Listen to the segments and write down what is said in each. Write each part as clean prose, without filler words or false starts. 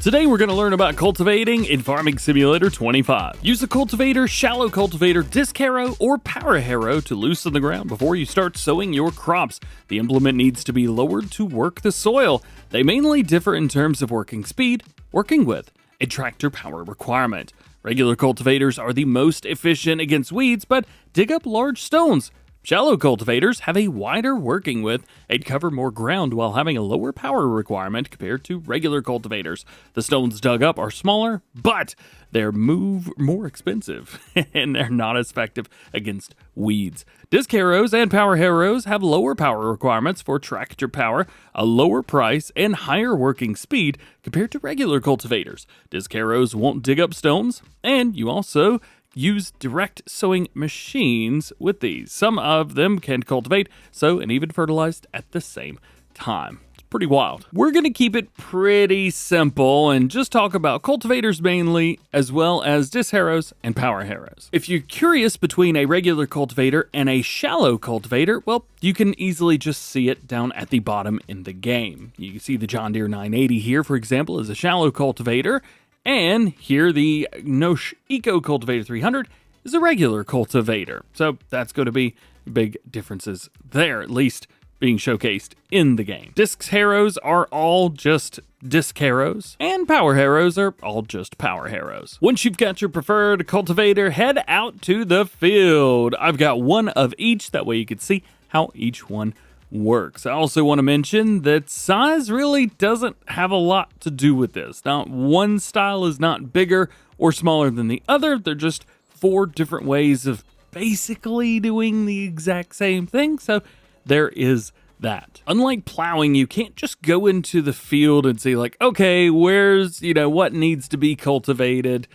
Today we're going to learn about cultivating in Farming Simulator 25. Use a cultivator, shallow cultivator, disc harrow, or power harrow to loosen the ground before you start sowing your crops. The implement needs to be lowered to work the soil. They mainly differ in terms of working speed, working width, and tractor power requirement. Regular cultivators are the most efficient against weeds, but dig up large stones. Shallow cultivators have a wider working width and cover more ground while having a lower power requirement compared to regular cultivators. The stones dug up are smaller, but they're more expensive and they're not as effective against weeds. Disc harrows and power harrows have lower power requirements for tractor power, a lower price, and higher working speed compared to regular cultivators. Disc harrows won't dig up stones, and you also use direct sowing machines with these. Some of them can cultivate, sow, and even fertilize at the same time. It's pretty wild. We're going to keep it pretty simple and just talk about cultivators mainly, as well as disc harrows and power harrows. If you're curious between a regular cultivator and a shallow cultivator, well, you can easily just see it down at the bottom in the game. You can see the John Deere 980 here, for example, is a shallow cultivator. And here the Nosh Eco Cultivator 300 is a regular cultivator. So that's going to be big differences there, at least being showcased in the game. Disc harrows are all just disc harrows, and power harrows are all just power harrows. Once you've got your preferred cultivator, head out to the field. I've got one of each, that way you can see how each one works. I also want to mention that size really doesn't have a lot to do with this. Now, one style is not bigger or smaller than the other. They're just four different ways of basically doing the exact same thing. So there is that. Unlike plowing, you can't just go into the field and say like, okay, where's, what needs to be cultivated?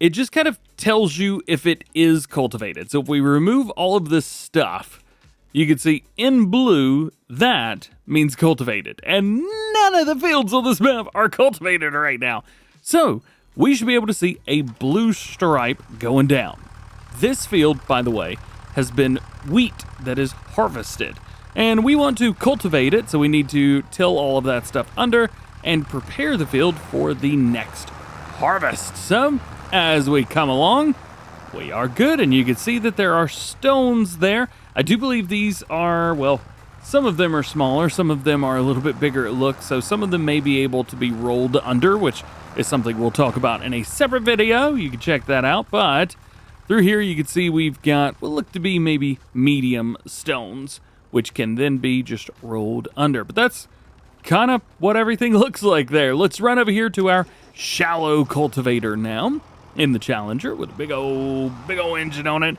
It just kind of tells you if it is cultivated. So if we remove all of this stuff, you can see in blue, that means cultivated. And none of the fields on this map are cultivated right now. So we should be able to see a blue stripe going down. This field, by the way, has been wheat that is harvested. And we want to cultivate it, so we need to till all of that stuff under and prepare the field for the next harvest. So as we come along, we are good, and you can see that there are stones there. I do believe these are, well, some of them are smaller, some of them are a little bit bigger it looks, so some of them may be able to be rolled under, which is something we'll talk about in a separate video. You can check that out, but through here you can see we've got what look to be maybe medium stones, which can then be just rolled under. But that's kind of what everything looks like there. Let's run over here to our shallow cultivator now in the Challenger with a big old engine on it.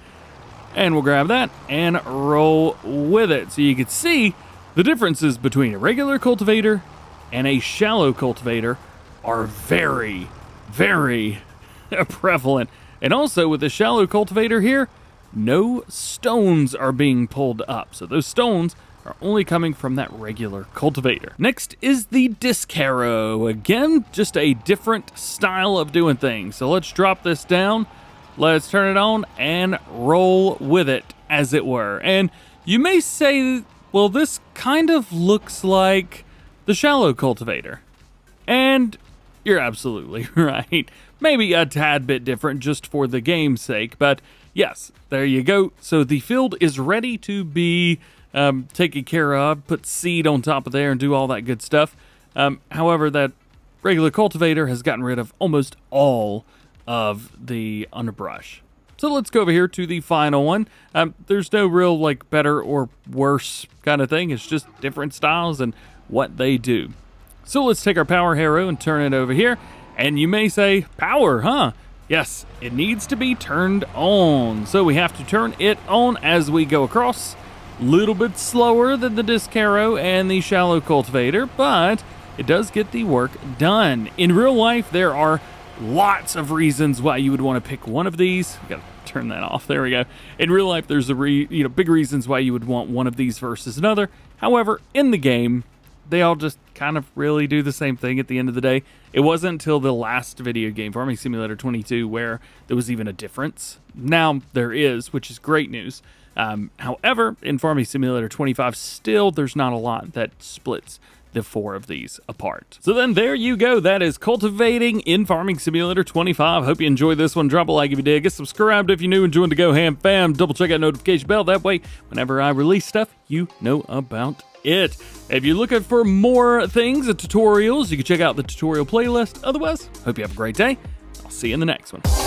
And we'll grab that and roll with it. So you can see the differences between a regular cultivator and a shallow cultivator are very, very prevalent. And also with the shallow cultivator here, no stones are being pulled up. So those stones are only coming from that regular cultivator. Next is the disc harrow. Again, just a different style of doing things. So let's drop this down. Let's turn it on and roll with it, as it were. And you may say, well, this kind of looks like the shallow cultivator. And you're absolutely right. Maybe a tad bit different just for the game's sake, but yes, there you go. So the field is ready to be taken care of, put seed on top of there and do all that good stuff. However, that regular cultivator has gotten rid of almost all of the underbrush. So let's go over here to the final one. There's no real like better or worse kind of thing. It's just different styles and what they do. So let's take our power harrow and turn it over here. And you may say, power, huh? Yes, it needs to be turned on. So we have to turn it on as we go across. A little bit slower than the disc harrow and the shallow cultivator, but it does get the work done. In real life, there are lots of reasons why you would want to pick one of these. We gotta turn that off. There we go. In real life, there's big reasons why you would want one of these versus another. However, in the game, they all just kind of really do the same thing at the end of the day. It wasn't until the last video game, Farming Simulator 22, where there was even a difference. Now there is, which is great news. However, in Farming Simulator 25, still there's not a lot that splits the 4 of these apart. So then there you go. That is Cultivating in Farming Simulator 25. Hope you enjoyed this one. Drop a like if you did. Get subscribed if you're new and join the DjGoHam fam. Double check that notification bell. That way, whenever I release stuff, you know about it. If you're looking for more things and tutorials, you can check out the tutorial playlist. Otherwise, hope you have a great day. I'll see you in the next one.